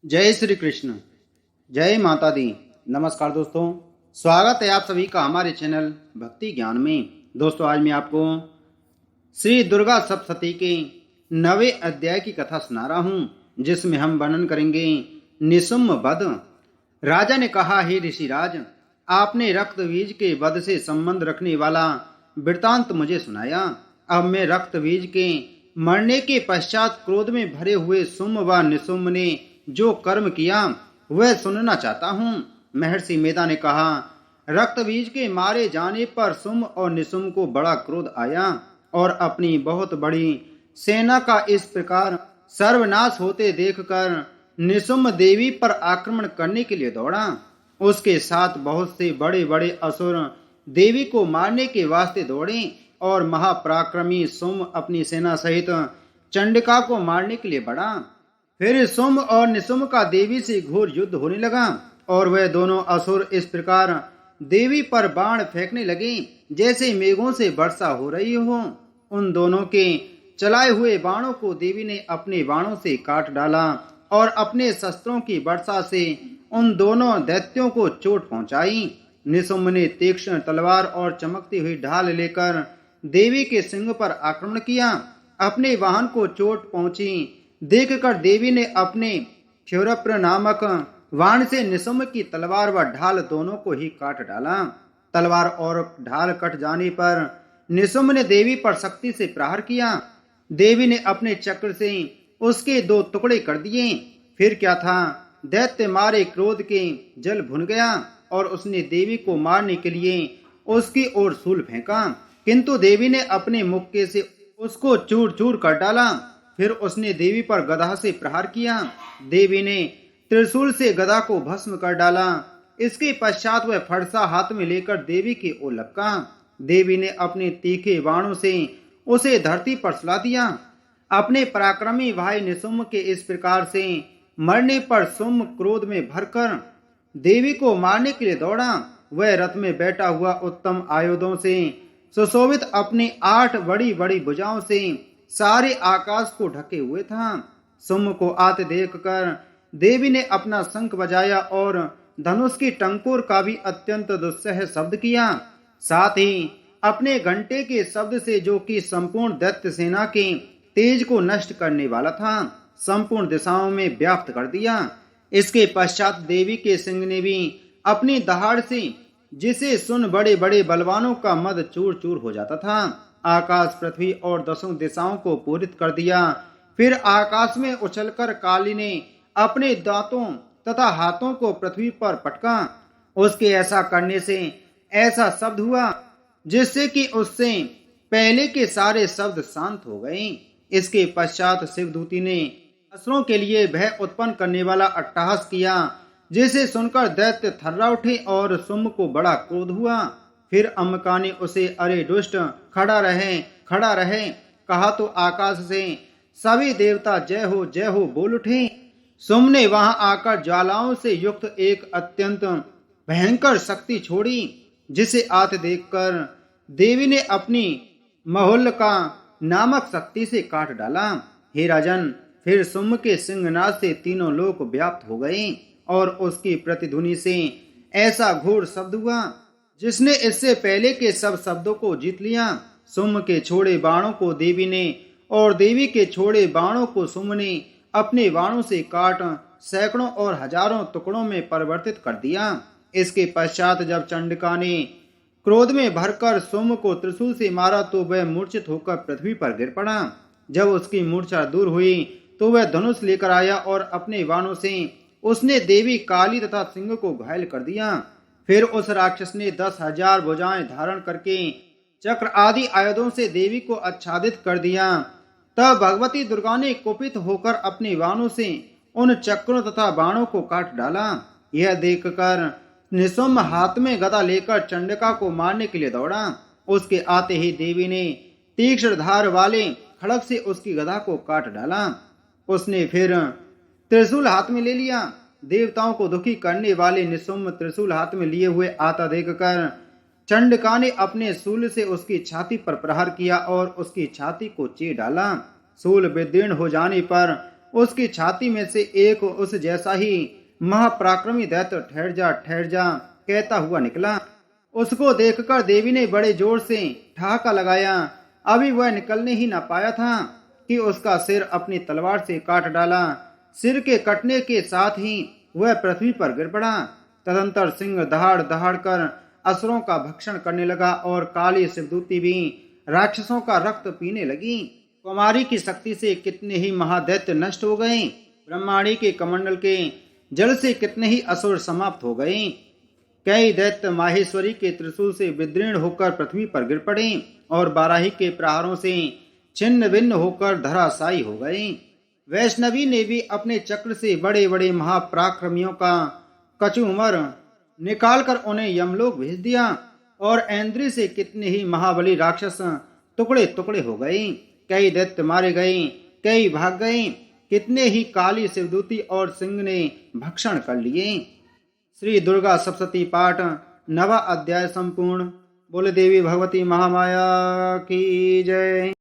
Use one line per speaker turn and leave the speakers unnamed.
जय श्री कृष्ण। जय माता दी। नमस्कार दोस्तों, स्वागत है आप सभी का हमारे चैनल भक्ति ज्ञान में। दोस्तों, आज मैं आपको श्री दुर्गा सप्तशती के 9वें अध्याय की कथा सुना रहा हूँ, जिसमें हम वर्णन करेंगे निशुम्भ वध। राजा ने कहा, हे ऋषिराज, आपने रक्त बीज के वध से संबंध रखने वाला वृतांत मुझे सुनाया। अब मैं रक्त बीज के मरने के पश्चात क्रोध में भरे हुए शुम्भ व निशुम्भ ने जो कर्म किया वह सुनना चाहता हूँ। महर्षि मेधा ने कहा, रक्त बीज के मारे जाने पर शुम्भ और निशुम्भ को बड़ा क्रोध आया और अपनी बहुत बड़ी सेना का इस प्रकार सर्वनाश होते देखकर निशुम्भ देवी पर आक्रमण करने के लिए दौड़ा। उसके साथ बहुत से बड़े बड़े असुर देवी को मारने के वास्ते दौड़े और महापराक्रमी शुम्भ अपनी सेना सहित चंडिका को मारने के लिए बढ़ा। फिर शुम्भ और निशुम्भ का देवी से घोर युद्ध होने लगा और वह दोनों असुर इस प्रकार देवी पर बाण फेंकने लगे जैसे मेघों से वर्षा हो रही हो। उन दोनों के चलाए हुए बाणों को देवी ने अपने बाणों से काट डाला और अपने शस्त्रों की वर्षा से उन दोनों दैत्यों को चोट पहुंचाई। निशुम्भ ने तीक्ष्ण तलवार और चमकती हुई ढाल लेकर देवी के सिंह पर आक्रमण किया। अपने वाहन को चोट पहुंची देखकर देवी ने अपने क्षौरप्र नामक वाण से निशुम्भ की तलवार व ढाल दोनों को ही काट डाला। तलवार और ढाल कट जाने पर निशुम्भ ने देवी पर शक्ति से प्रहार किया। देवी ने अपने चक्र से उसके 2 टुकड़े कर दिए। फिर क्या था, दैत्य मारे क्रोध के जल भुन गया और उसने देवी को मारने के लिए उसकी ओर शूल फेंका, किंतु देवी ने अपने मुक्के से उसको चूर चूर कर डाला। फिर उसने देवी पर गदा से प्रहार किया। देवी ने त्रिशूल से गदा को भस्म कर डाला। इसके पश्चात वह फरसा हाथ में लेकर देवी की ओर लपका। देवी ने अपने तीखे बाणों से उसे धरती पर सुला दिया। अपने पराक्रमी भाई निशुम्भ के इस प्रकार से मरने पर शुम्भ क्रोध में भरकर देवी को मारने के लिए दौड़ा। वह रथ में बैठा हुआ उत्तम आयुधों से सुशोभित अपनी 8 बड़ी बड़ी भुजाओं से सारे आकाश को ढके हुए था। शुम्भ को आते देखकर देवी ने अपना शंख बजाया और धनुष की टंकोर का भी अत्यंत दुस्सह शब्द किया। साथ ही अपने घंटे के शब्द से, जो कि संपूर्ण दैत्य सेना के तेज को नष्ट करने वाला था, संपूर्ण दिशाओं में व्याप्त कर दिया। इसके पश्चात देवी के सिंह ने भी अपनी दहाड़ से, जिसे सुन बड़े बड़े बलवानों का मद चूर चूर हो जाता था, आकाश पृथ्वी और 10 दिशाओं को पूरित कर दिया। फिर आकाश में उछलकर काली ने अपने दांतों तथा हाथों को पृथ्वी पर पटका। उसके ऐसा करने से ऐसा शब्द हुआ जिससे कि उससे पहले के सारे शब्द शांत हो गए। इसके पश्चात शिवदूती ने असुरों के लिए भय उत्पन्न करने वाला अट्टहास किया, जिसे सुनकर दैत्य थर्रा उठे और शुम्भ को बड़ा क्रोध हुआ। फिर अंबिका ने उसे, अरे दुष्ट, खड़ा रहे कहा तो आकाश से सभी देवता जय हो बोल उठे। शुम्भ ने वहां आकर ज्वालाओं से युक्त एक अत्यंत भयंकर शक्ति छोड़ी, जिसे आते देखकर देवी ने अपनी महुल्लका नामक शक्ति से काट डाला। हे राजन, फिर शुम्भ के सिंहनाद से तीनों लोक व्याप्त हो गए और उसकी प्रतिध्वनि से ऐसा घोर शब्द हुआ जिसने इससे पहले के सब शब्दों को जीत लिया। शुम्भ के छोड़े बाणों को देवी ने और देवी के छोड़े बाणों को शुम्भ ने अपने बाणों से काट सैकड़ों और हजारों टुकड़ों में परिवर्तित कर दिया। इसके पश्चात जब चंडिका ने क्रोध में भरकर शुम्भ को त्रिशूल से मारा तो वह मूर्छित होकर पृथ्वी पर गिर पड़ा। जब उसकी मूर्छा दूर हुई तो वह धनुष लेकर आया और अपने बाणों से उसने देवी काली तथा सिंह को घायल कर दिया। फिर उस राक्षस ने 10,000 भुजाएं धारण करके चक्र आदि आयुधों से देवी को आच्छादित कर दिया। तब भगवती दुर्गा ने कुपित होकर अपने बाणों से उन चक्रों तथा बाणों को काट डाला। यह देखकर निशुम्भ हाथ में गदा लेकर चंडिका को मारने के लिए दौड़ा। उसके आते ही देवी ने तीक्ष्ण धार वाले खड़ग से उसकी गदा को काट डाला। उसने फिर त्रिशूल हाथ में ले लिया। देवताओं को दुखी करने वाले निशुम्भ त्रिशूल हाथ में लिए हुए आता देखकर चंडिका ने अपने शूल से उसकी छाती पर प्रहार किया और उसकी छाती को चीर डाला। शूल विदीर्ण हो जाने पर उसकी छाती में से एक उस जैसा ही महापराक्रमी दैत्य ठहर जा कहता हुआ निकला। उसको देखकर देवी ने बड़े जोर से ठहाका लगाया। अभी वह निकलने ही न पाया था कि उसका सिर अपनी तलवार से काट डाला। सिर के कटने के साथ ही वह पृथ्वी पर गिर पड़ा। तदंतर सिंह दहाड़ दहाड़ कर असुरों का भक्षण करने लगा और काली शिवदूती भी राक्षसों का रक्त पीने लगी। कुमारी की शक्ति से कितने ही महादैत्य नष्ट हो गए। ब्रह्माणी के कमंडल के जल से कितने ही असुर समाप्त हो गए। कई दैत्य माहेश्वरी के त्रिशूल से विदीर्ण होकर पृथ्वी पर गिर पड़े और बाराही के प्रहारों से छिन्न भिन्न होकर धराशायी हो गए। वैष्णवी ने भी अपने चक्र से बड़े बड़े महापराक्रमियों का कचूमर निकालकर उन्हें यमलोक भेज दिया और ऐन्द्री से कितने ही महाबली राक्षस टुकड़े टुकड़े हो गए। कई दैत्य मारे गए, कई भाग गए, कितने ही काली शिवदूती और सिंह ने भक्षण कर लिए। श्री दुर्गा सप्तशती पाठ 9वां अध्याय संपूर्ण। बोले देवी भगवती महामाया की जय।